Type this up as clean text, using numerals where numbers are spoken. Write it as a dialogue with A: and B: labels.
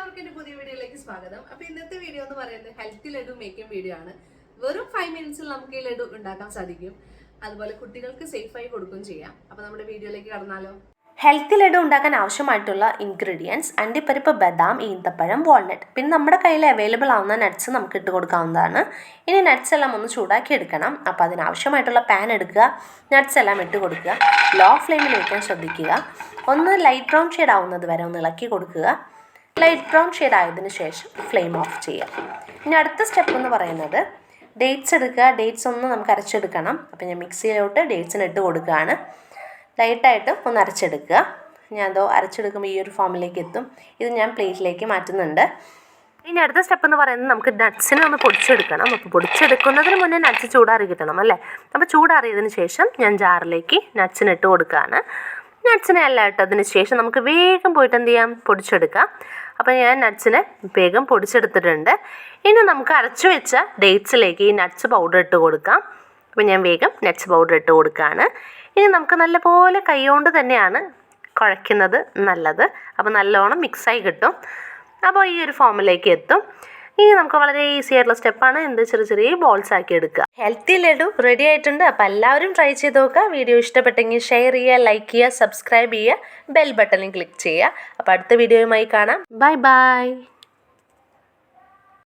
A: എല്ലാവർക്കും എൻ്റെ പുതിയ വീഡിയോയിലേക്ക് സ്വാഗതം. അപ്പോൾ ഇന്നത്തെ വീഡിയോ എന്ന് പറയുന്നത് ഹെൽത്തി ലഡു മേക്കിംഗ് വീഡിയോ ആണ്. വെറും 5 മിനിറ്റ്സിൽ നമുക്ക് ഈ ലഡു ഉണ്ടാക്കാൻ സാധിക്കും. അതുപോലെ കുട്ടികൾക്ക് സേഫായി കൊടുക്കുകയും ചെയ്യാം. അപ്പോൾ നമ്മുടെ വീഡിയോയിലേക്ക് കടന്നാലോ.
B: ഹെൽത്തി ലഡു ഉണ്ടാക്കാൻ ആവശ്യമായിട്ടുള്ള ഇൻഗ്രീഡിയൻസ് അണ്ടിപ്പരിപ്പ്, ബദാം, ഈന്തപ്പഴം, വാൾനട്ട്. പിന്നെ നമ്മുടെ കയ്യിൽ അവൈലബിൾ ആവുന്ന നട്ട്സ് നമുക്ക് ഇട്ട് കൊടുക്കാവുന്നതാണ്. ഇനി നട്ട്സ് എല്ലാം ഒന്ന് ചൂടാക്കി എടുക്കണം. അപ്പോൾ അതിനാവശ്യമായിട്ടുള്ള പാൻ എടുക്കുക, നട്ട്സ് എല്ലാം ഇട്ട് കൊടുക്കുക. ലോ ഫ്ലെയിമിൽ വയ്ക്കാൻ ശ്രദ്ധിക്കുക. ഒന്ന് ലൈറ്റ് ബ്രൗൺ ഷെയ്ഡ് ആവുന്നത് വരെ ഒന്ന് ഇളക്കി കൊടുക്കുക. ലൈറ്റ് ബ്രൗൺ ഷെയ്ഡ് ആയതിനു ശേഷം ഫ്ലെയിം ഓഫ് ചെയ്യുക. ഇനി അടുത്ത സ്റ്റെപ്പ് എന്ന് പറയുന്നത് ഡേറ്റ്സ് എടുക്കുക. ഡേറ്റ്സ് ഒന്ന് നമുക്ക് അരച്ചെടുക്കണം. അപ്പോൾ ഞാൻ മിക്സിയിലോട്ട് ഡേറ്റ്സിന് ഇട്ട് കൊടുക്കുകയാണ്. ലൈറ്റായിട്ട് ഒന്ന് അരച്ചെടുക്കുക. ഞാൻ അതോ അരച്ചെടുക്കുമ്പോൾ ഈ ഒരു ഫോമിലേക്ക് എത്തും. ഇത് ഞാൻ പ്ലേറ്റിലേക്ക് മാറ്റുന്നുണ്ട്. ഇനി അടുത്ത സ്റ്റെപ്പ് എന്ന് പറയുന്നത് നമുക്ക് നട്ട്സിനെ ഒന്ന് പൊടിച്ചെടുക്കണം. അപ്പോൾ പൊടിച്ചെടുക്കുന്നതിന് മുന്നേ നട്ട്സ് ചൂടാറി കിട്ടണം അല്ലേ. അപ്പോൾ ചൂടാറിയതിന് ശേഷം ഞാൻ ജാറിലേക്ക് നട്ട്സിന് ഇട്ട് കൊടുക്കുകയാണ്. നട്ട്സിനെ എല്ലാം ഇട്ടതിന് ശേഷം നമുക്ക് വേഗം പോയിട്ട് എന്ത് ചെയ്യാം, പൊടിച്ചെടുക്കാം. അപ്പോൾ ഞാൻ നട്ട്സിനെ വേഗം പൊടിച്ചെടുത്തിട്ടുണ്ട്. ഇനി നമുക്ക് അരച്ചു വെച്ച ഡേറ്റ്സിലേക്ക് ഈ നട്ട്സ് പൗഡർ ഇട്ട് കൊടുക്കാം. അപ്പോൾ ഞാൻ വേഗം നട്ട്സ് പൗഡർ ഇട്ട് കൊടുക്കുകയാണ്. ഇനി നമുക്ക് നല്ലപോലെ കൈകൊണ്ട് തന്നെയാണ് കുഴയ്ക്കുന്നത് നല്ലത്. അപ്പോൾ നല്ലോണം മിക്സായി കിട്ടും. അപ്പോൾ ഈ ഒരു ഫോമിലേക്ക് എത്തും. ഇനി നമുക്ക് വളരെ ഈസി ആയിട്ടുള്ള സ്റ്റെപ്പാണ്. ചെറിയ ചെറിയ ബോൾസ് ആക്കി എടുക്കുക. ഹെൽത്തി ലഡു റെഡി ആയിട്ടുണ്ട്. അപ്പോൾ എല്ലാവരും ട്രൈ ചെയ്ത് നോക്കുക. വീഡിയോ ഇഷ്ടപ്പെട്ടെങ്കിൽ ഷെയർ ചെയ്യുക, ലൈക്ക് ചെയ്യുക, സബ്സ്ക്രൈബ് ചെയ്യുക, ബെൽ ബട്ടണിൽ ക്ലിക്ക് ചെയ്യുക. അപ്പോൾ അടുത്ത വീഡിയോയുമായി കാണാം. Bye bye.